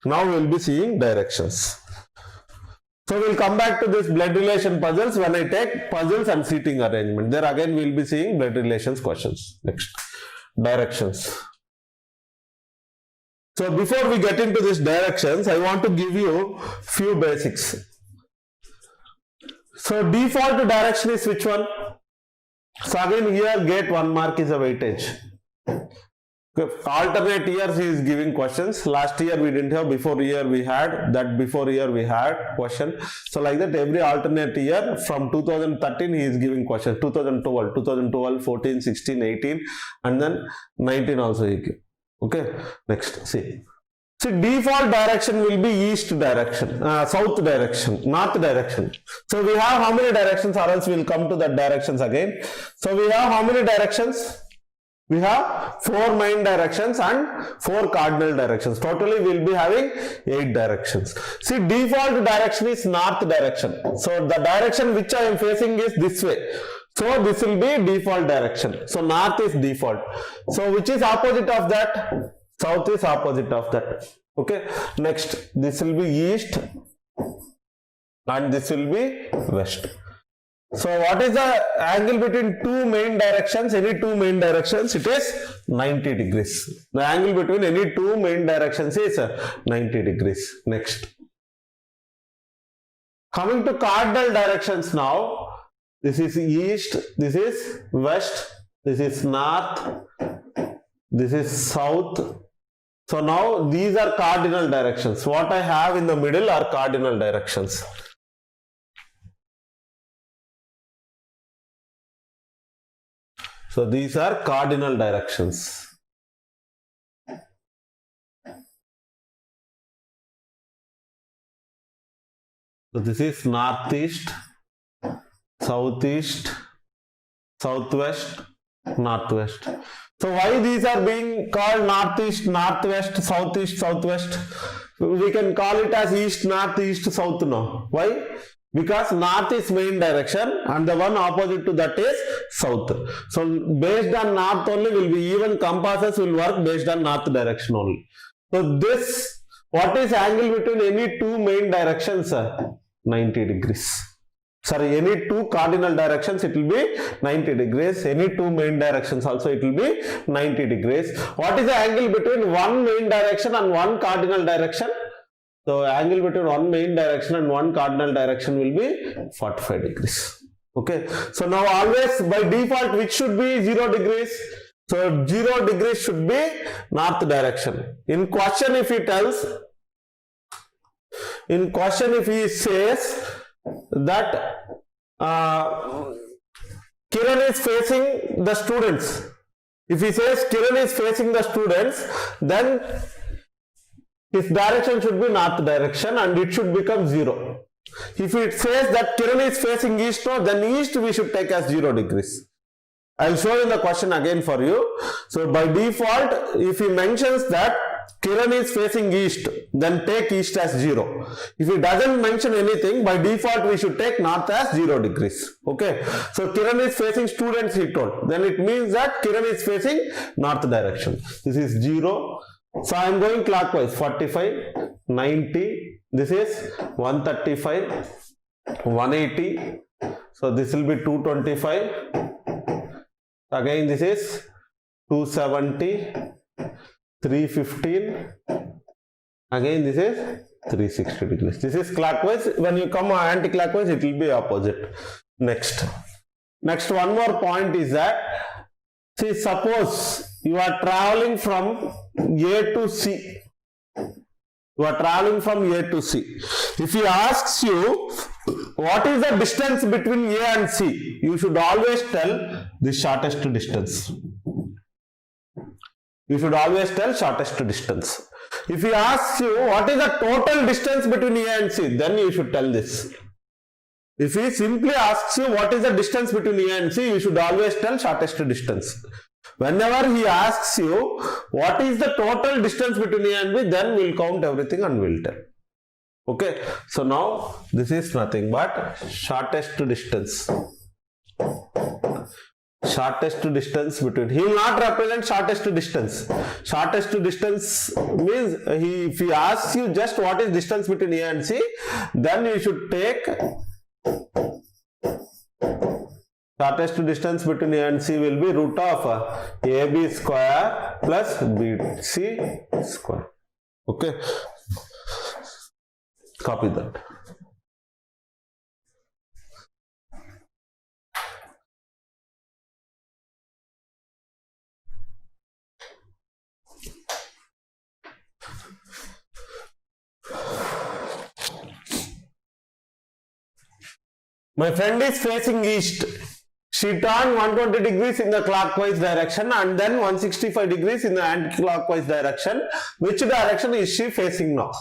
Now we will be seeing directions. So we'll come back to this blood relation puzzles when I take puzzles and seating arrangement. There again we will be seeing blood relations questions. Next, directions. So before we get into these directions, I want to give you few basics. So default direction is which one? So again here get 1 mark is a weightage. Alternate years he is giving questions. Last year we didn't have, before year we had, that before year we had question. So like that every alternate year from 2013 he is giving questions. 2012, 14, 16, 18 and then 19 also he give. Okay, next see. See, default direction will be east direction, south direction, north direction. So we have how many directions, or else we will come to that directions again. So we have how many directions? We have 4 main directions and 4 cardinal directions. Totally we will be having 8 directions. See, default direction is north direction. So the direction which I am facing is this way. So this will be default direction. So north is default. So which is opposite of that? South is opposite of that. Okay. Next, this will be east and this will be west. So what is the angle between 2 main directions? Any 2 main directions, it is 90 degrees. The angle between any 2 main directions is 90 degrees. Next. Coming to cardinal directions now. This is east, this is west, this is north, this is south. So now these are cardinal directions. What I have in the middle are cardinal directions. So these are cardinal directions. So this is northeast, southeast, southwest, northwest. So why these are being called northeast, northwest, southeast, southwest? We can call it as east, north, east, south now. Why? Because north is main direction and the one opposite to that is south. So based on north only will be, even compasses will work based on north direction only. So this, what is angle between any 2 main directions? 90 degrees. Sorry, any 2 cardinal directions it will be 90 degrees. Any 2 main directions also it will be 90 degrees. What is the angle between 1 main direction and 1 cardinal direction? So angle between 1 main direction and 1 cardinal direction will be 45 degrees. Okay. So now always by default which should be 0 degrees? So 0 degrees should be north direction. In question if he tells, in question if he says that Kiran is facing the students. If he says Kiran is facing the students, then his direction should be north direction and it should become 0. If it says that Kiran is facing east, then east we should take as 0 degrees. I will show in the question again for you. So by default, if he mentions that Kiran is facing east, then take east as 0. If he doesn't mention anything, by default we should take north as 0 degrees. Okay. So Kiran is facing students he told. Then it means that Kiran is facing north direction. This is 0. So I am going clockwise. 45, 90. This is 135, 180. So this will be 225. Again this is 270. 315, again this is 360 degrees. This is clockwise. When you come anti-clockwise, it will be opposite. Next one more point is that, see, suppose you are traveling from A to C. You are traveling from A to C. If he asks you what is the distance between A and C, you should always tell the shortest distance. You should always tell shortest distance. If he asks you what is the total distance between A and C, then you should tell this. If he simply asks you what is the distance between A and C, you should always tell shortest distance. Whenever he asks you what is the total distance between A and B, then we'll count everything and we'll tell. Okay. So now this is nothing but shortest distance. Shortest distance between. He will not represent shortest distance. Shortest distance means if he asks you just what is distance between A and C, then you should take shortest distance between A and C will be root of AB square plus BC square. Okay. Copy that. My friend is facing east. She turned 120 degrees in the clockwise direction and then 165 degrees in the anti-clockwise direction. Which direction is she facing now?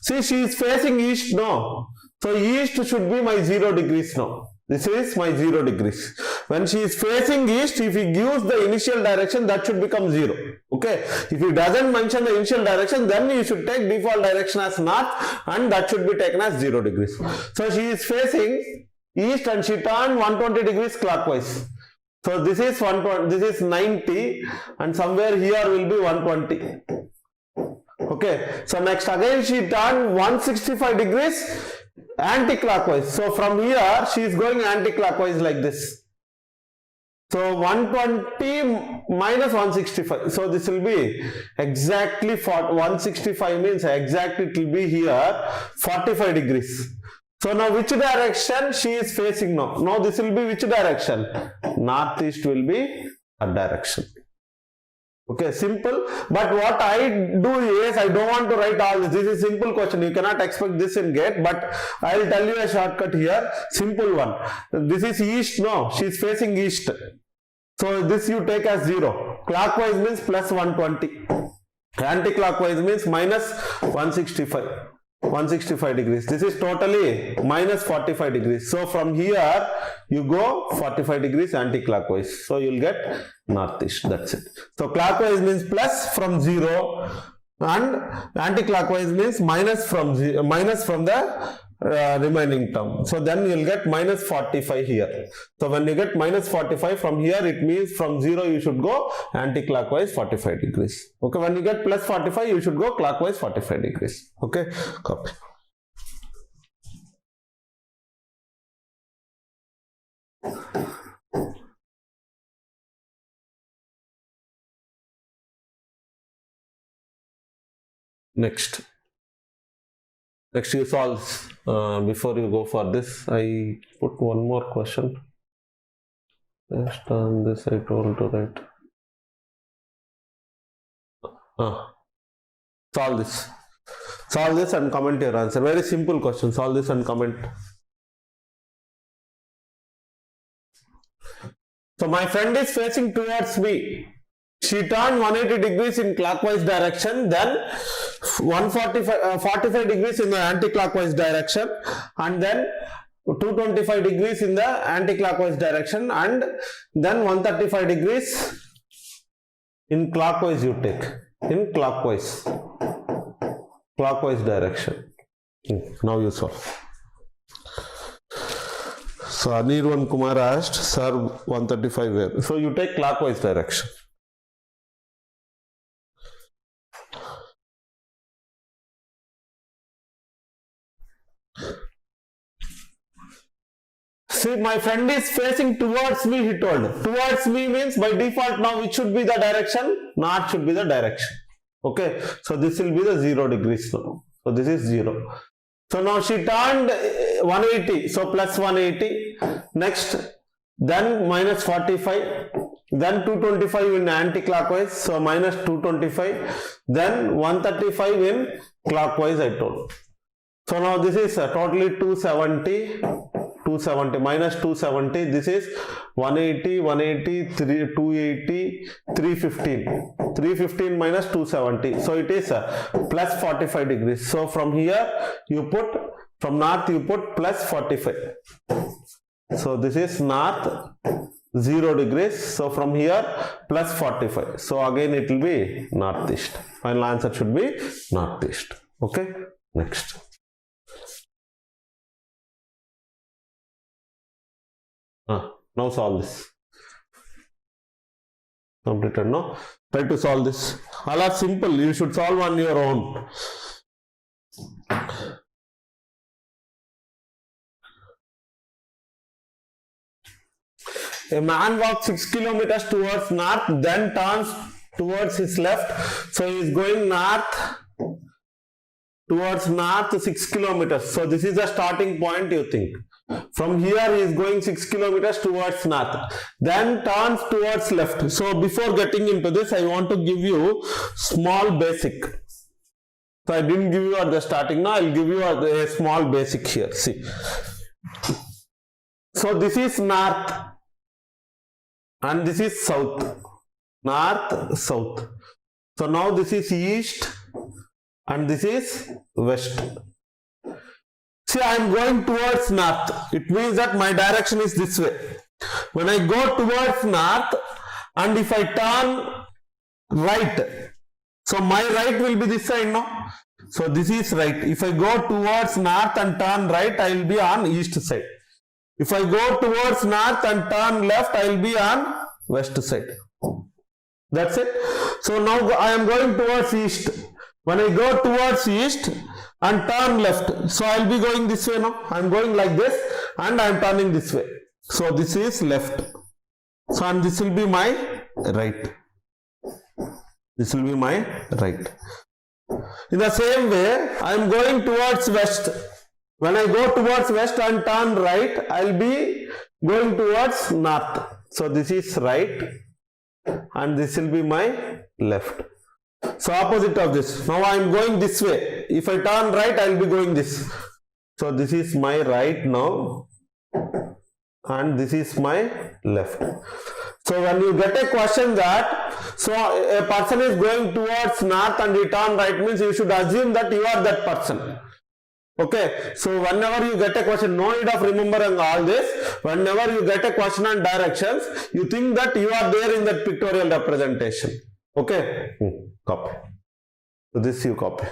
See, she is facing east now. So east should be my 0 degrees now. This is my 0 degrees. When she is facing east, if he gives the initial direction, that should become 0. Okay. If he doesn't mention the initial direction, then you should take default direction as north and that should be taken as 0 degrees. So she is facing east and she turned 120 degrees clockwise. So this is 120, this is 90 and somewhere here will be 120. Okay. So next again she turned 165 degrees anti-clockwise. So from here she is going anti-clockwise like this. So 120 minus 165. So this will be exactly 165 means exactly it will be here 45 degrees. So now which direction she is facing now? Now this will be which direction? Northeast will be a direction. Okay, simple. But what I do is I don't want to write all this. This is simple question. You cannot expect this in GATE, but I will tell you a shortcut here. Simple one. This is east. No, she is facing east. So this you take as 0. Clockwise means plus 120. Anti-clockwise means minus 165. 165 degrees. This is totally minus 45 degrees. So from here you go 45 degrees anti-clockwise. So you will get northeast. That's it. So clockwise means plus from 0 and anti-clockwise means minus from the remaining term. So then you will get minus 45 here. So when you get minus 45 from here, it means from 0 you should go anti-clockwise 45 degrees. Okay, when you get plus 45 you should go clockwise 45 degrees. Okay, copy. Next you solve this. Before you go for this, I put one more question. Based on this, I told to write. Solve this. Solve this and comment your answer. Very simple question. Solve this and comment. So my friend is facing towards me. She turned 180 degrees in clockwise direction, then 45 degrees in the anti-clockwise direction, and then 225 degrees in the anti-clockwise direction, and then 135 degrees in clockwise you take. In clockwise direction. Now you solve. So Anirvan Kumar asked, sir, 135 where? So you take clockwise direction. See, my friend is facing towards me, he told. Towards me means by default now which should be the direction? North should be the direction. Okay, so this will be the 0 degrees now. So this is 0. So now she turned 180, so plus 180. Next, then minus 45. Then 225 in anti-clockwise, so minus 225. Then 135 in clockwise I told. So now this is totally 270 minus 270. This is 180, 280, 315 minus 270. So it is plus 45 degrees. So from here you put, from north you put plus 45. So this is north 0 degrees. So from here plus 45. So again it will be northeast. Final answer should be northeast. Okay, next. Now solve this. Completed, no? Try to solve this. All are simple. You should solve on your own. A man walks 6 kilometers towards north, then turns towards his left. So he is going north towards north 6 kilometers. So this is the starting point, you think. From here he is going 6 kilometers towards north, then turns towards left. So before getting into this, I want to give you small basic. So I didn't give you at the starting. Now I'll give you a small basic here. See. So this is north and this is south. North, south. So now this is east and this is west. See, I am going towards north. It means that my direction is this way. When I go towards north and if I turn right, so my right will be this side, no? So this is right. If I go towards north and turn right, I will be on east side. If I go towards north and turn left, I will be on west side. That's it. So now I am going towards east. When I go towards east and turn left, so I will be going this way now. I am going like this and I am turning this way. So this is left. So and this will be my right. This will be my right. In the same way, I am going towards west. When I go towards west and turn right, I will be going towards north. So this is right and this will be my left. So opposite of this. Now I am going this way. If I turn right, I will be going this. So this is my right now and this is my left. So when you get a question that, so a person is going towards north and he turn right, means you should assume that you are that person. Okay, so whenever you get a question, no need of remembering all this. Whenever you get a question on directions, you think that you are there in that pictorial representation. Okay, copy. So this you copy.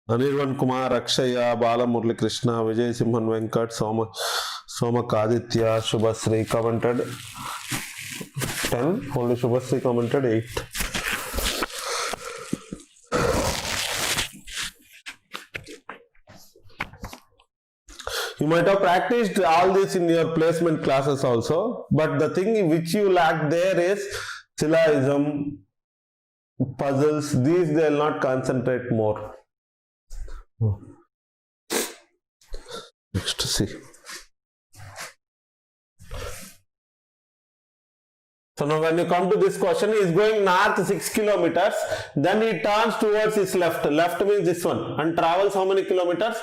Anirvan Kumar, Akshaya, Bala Murli Krishna, Vijay Simhan Venkat, Somak Aditya, Shubhasri commented 10, only Shubhasri commented 8. You might have practiced all this in your placement classes also, but the thing which you lack there is syllogism, puzzles, these they will not concentrate more. Next, see. So now when you come to this question, he is going north 6 kilometers, then he turns towards his left. Left means this one, and travels how many kilometers?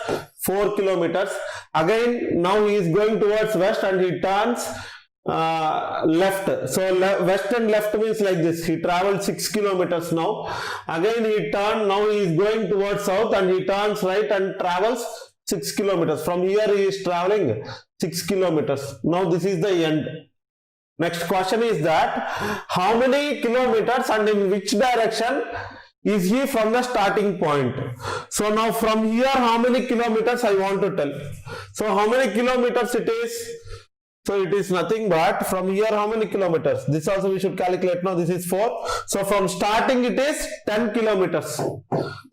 4 kilometers. Again, now he is going towards west and he turns left. So west and left means like this. He traveled 6 kilometers now. Again he turned, now he is going towards south and he turns right and travels 6 kilometers. From here he is traveling 6 kilometers. Now this is the end. Next question is that how many kilometers and in which direction is he from the starting point? So now from here how many kilometers I want to tell. So how many kilometers it is? So it is nothing but from here how many kilometers? This also we should calculate now. This is 4. So from starting it is 10 kilometers.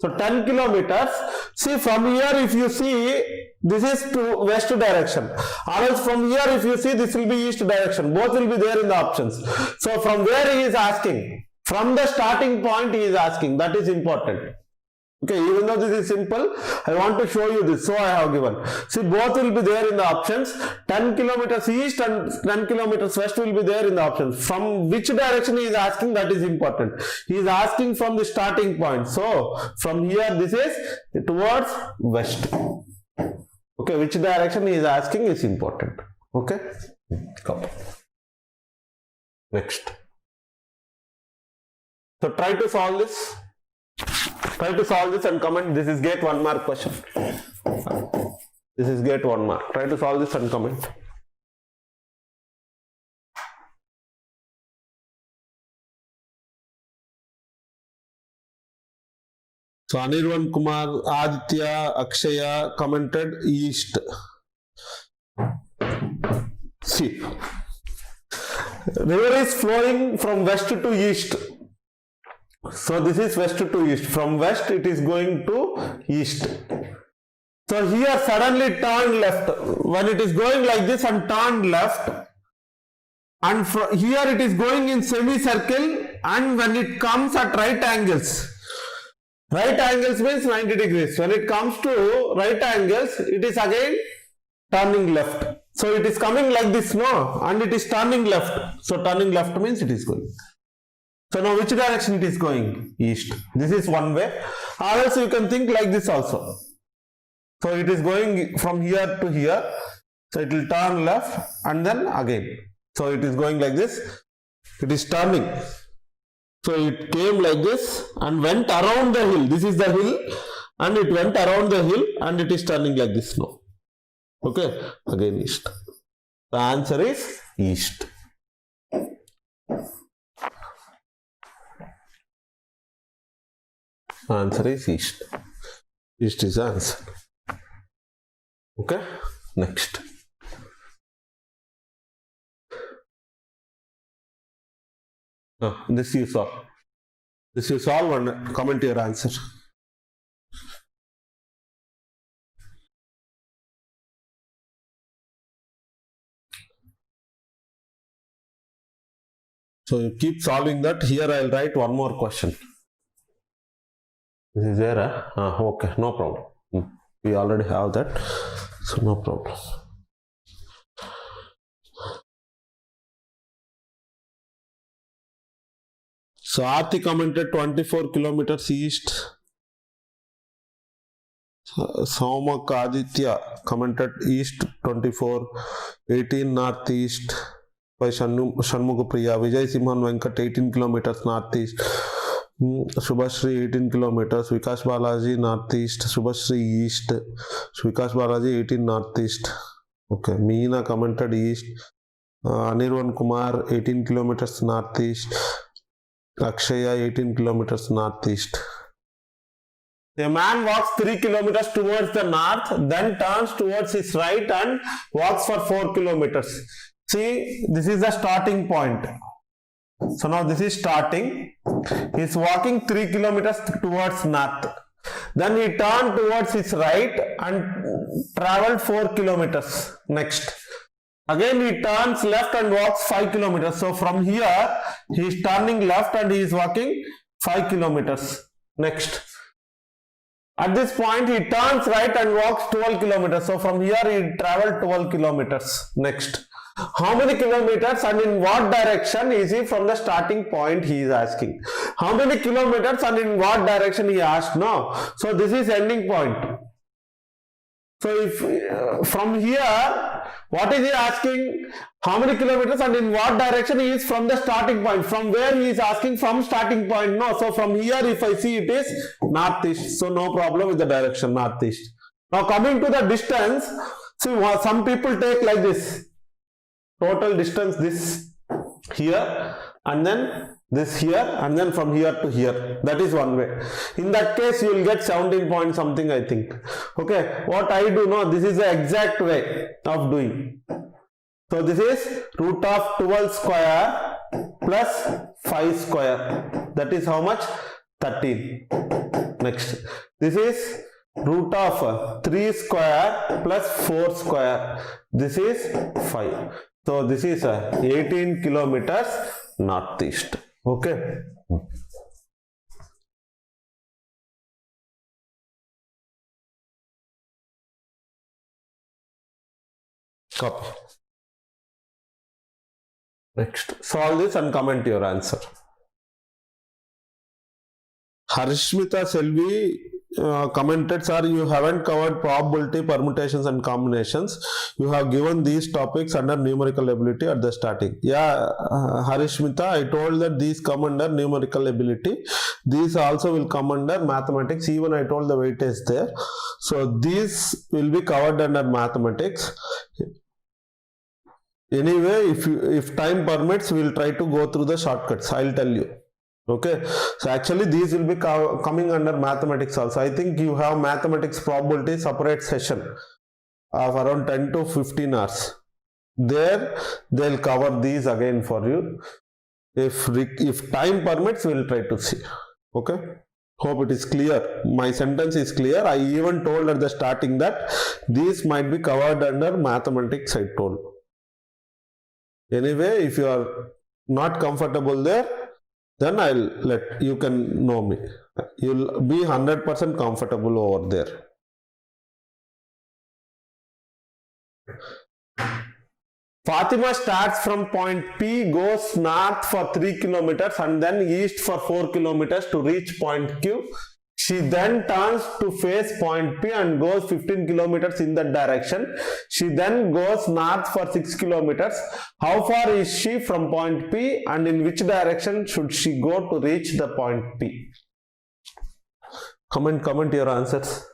So 10 kilometers. See from here if you see this is to west direction. Or else from here if you see this will be east direction. Both will be there in the options. So from where he is asking? From the starting point he is asking. That is important. Okay, even though this is simple, I want to show you this. So I have given. See, both will be there in the options. 10 kilometers east and 10 kilometers west will be there in the options. From which direction he is asking, that is important. He is asking from the starting point. So from here, this is towards west. Okay, which direction he is asking is important. Okay, come. Next. So try to solve this. Try to solve this and comment. This is get 1 mark question. This is get 1 mark. Try to solve this and comment. So Anirvan Kumar, Aditya, Akshaya commented east. See, river is flowing from west to east. So this is west to east. From west it is going to east. So here suddenly turned left. When it is going like this and turned left, and here it is going in semicircle, and when it comes at right angles means 90 degrees. When it comes to right angles, it is again turning left. So it is coming like this, no, and it is turning left. So turning left means it is going. So now which direction it is going? East. This is one way. Or else you can think like this also. So it is going from here to here. So it will turn left and then again. So it is going like this. It is turning. So it came like this and went around the hill. This is the hill and it went around the hill and it is turning like this now. Okay. Again east. The answer is east. Answer is east. East is the answer. Okay. Next. This you solve. This you solve and comment your answer. So you keep solving that. Here I will write one more question. This is there. Okay, no problem. We already have that. So no problem. So Aarti commented 24 kilometers east. Saumak Aditya commented east 24, 18 northeast by Shanmugha Priya. Vijay Simhan Venkat 18 kilometers northeast. Subhashri 18 kilometers. Vikas Balaji northeast. Subhashri east. Vikas Balaji 18 northeast. Okay. Meena commented east. Anirvan Kumar 18 kilometers northeast. Akshaya 18 kilometers northeast. A man walks 3 kilometers towards the north, then turns towards his right and walks for 4 kilometers. See, this is the starting point. So now this is starting. He is walking 3 kilometers towards north. Then he turned towards his right and traveled 4 kilometers. Next. Again he turns left and walks 5 kilometers. So from here he is turning left and he is walking 5 kilometers. Next. At this point he turns right and walks 12 kilometers. So from here he traveled 12 kilometers. Next. How many kilometers and in what direction is he from the starting point, he is asking. How many kilometers and in what direction he asked now. So this is ending point. So if from here, what is he asking? How many kilometers and in what direction he is from the starting point? From where he is asking from starting point? No. So from here if I see it is northeast. So no problem with the direction northeast. Now coming to the distance, see some people take like this. Total distance this here and then this here and then from here to here. That is one way. In that case you will get 17 point something I think. Okay. What I do now, this is the exact way of doing. So this is root of 12 square plus 5 square. That is how much? 13. Next. This is root of 3 square plus 4 square. This is 5. So this is 18 kilometers northeast. Okay. Copy. Next. Solve this and comment your answer. Harshmita Selvi commented, sir, you haven't covered probability, permutations and combinations. You have given these topics under numerical ability at the starting. Yeah, Harishmita, I told that these come under numerical ability. These also will come under mathematics. Even I told the weightage there. So these will be covered under mathematics. Anyway, if time permits, we will try to go through the shortcuts. I will tell you. Okay, so actually these will be coming under mathematics also. I think you have mathematics probability separate session of around 10 to 15 hours. There they'll cover these again for you. If time permits, we'll try to see. Okay, hope it is clear. My sentence is clear. I even told at the starting that these might be covered under mathematics, I told. Anyway, if you are not comfortable there, then I'll let you can know me. You'll be 100% comfortable over there. Fatima starts from point P, goes north for 3 kilometers and then east for 4 kilometers to reach point Q. She then turns to face point P and goes 15 kilometers in that direction. She then goes north for 6 kilometers. How far is she from point P and in which direction should she go to reach the point P? Comment your answers.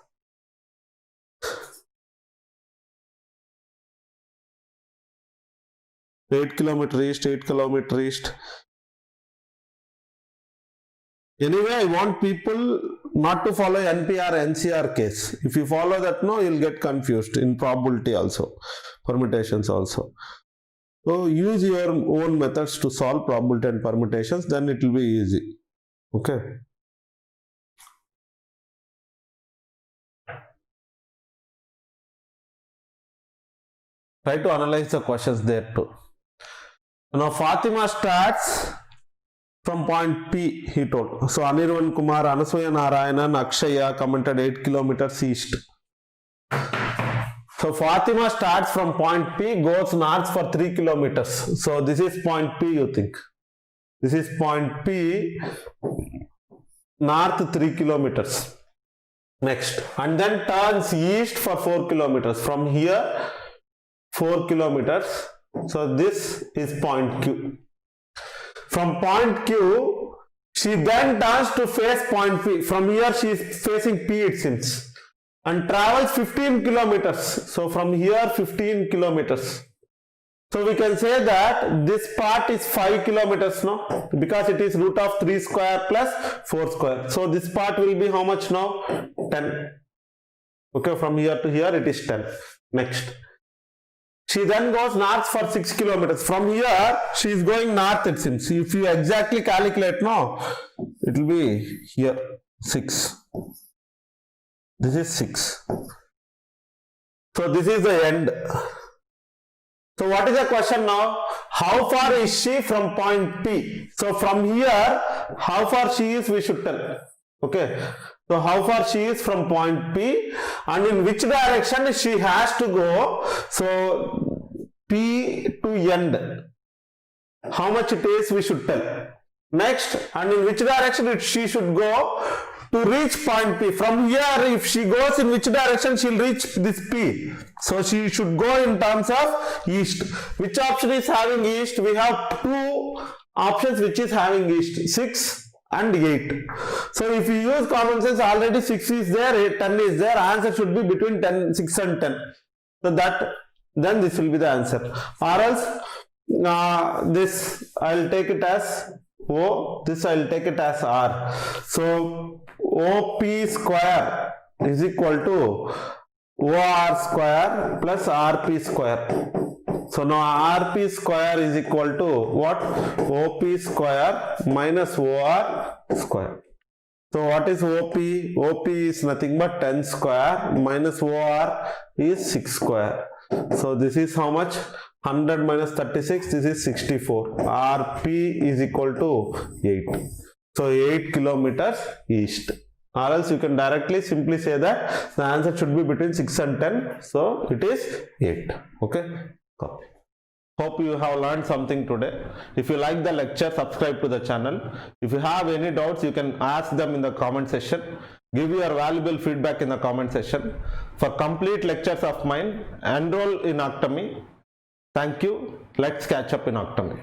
Eight kilometer east. Anyway, I want people not to follow NPR, NCR case. If you follow that, no, you'll get confused in probability also, permutations also. So use your own methods to solve probability and permutations, then it will be easy. Okay. Try to analyze the questions there too. Now Fatima starts from point P, he told. So Anirvan Kumar, Anasuya Narayanan, Akshaya commented 8 kilometers east. So Fatima starts from point P, goes north for 3 kilometers. So this is point P, you think. This is point P, north 3 kilometers. Next. And then turns east for 4 kilometers. From here, 4 kilometers. So this is point Q. From point Q, she then turns to face point P. From here, she is facing P, it seems, and travels 15 kilometers. So from here, 15 kilometers. So we can say that this part is 5 kilometers now, because it is root of 3 square plus 4 square. So this part will be how much now? 10. Okay, from here to here, it is 10. Next. She then goes north for 6 kilometers. From here, she is going north, it seems. If you exactly calculate now, it will be here 6. This is 6. So this is the end. So what is the question now? How far is she from point P? So from here, how far she is, we should tell. Okay. So how far she is from point P and in which direction she has to go. So P to end. How much it is, we should tell. Next, and in which direction she should go to reach point P. From here, if she goes in which direction, she will reach this P. So she should go in terms of east. Which option is having east? We have two options which is having east, 6 and 8. So if you use common sense, already 6 is there, 10 is there, answer should be between 6 and 10. So that, then this will be the answer. Or else, this I will take it as O, this I will take it as R. So OP square is equal to OR square plus RP square. So now RP square is equal to what? OP square minus OR square. So what is OP? OP is nothing but 10 square minus OR is 6 square. So this is how much? 100 minus 36, this is 64. RP is equal to 8. So 8 kilometers east. Or else you can directly simply say that the answer should be between 6 and 10. So it is 8. Okay. Copy. Hope you have learned something today. If you like the lecture, subscribe to the channel. If you have any doubts, you can ask them in the comment section. Give your valuable feedback in the comment section. For complete lectures of mine, enroll in Octomy. Thank you. Let's catch up in Octomy.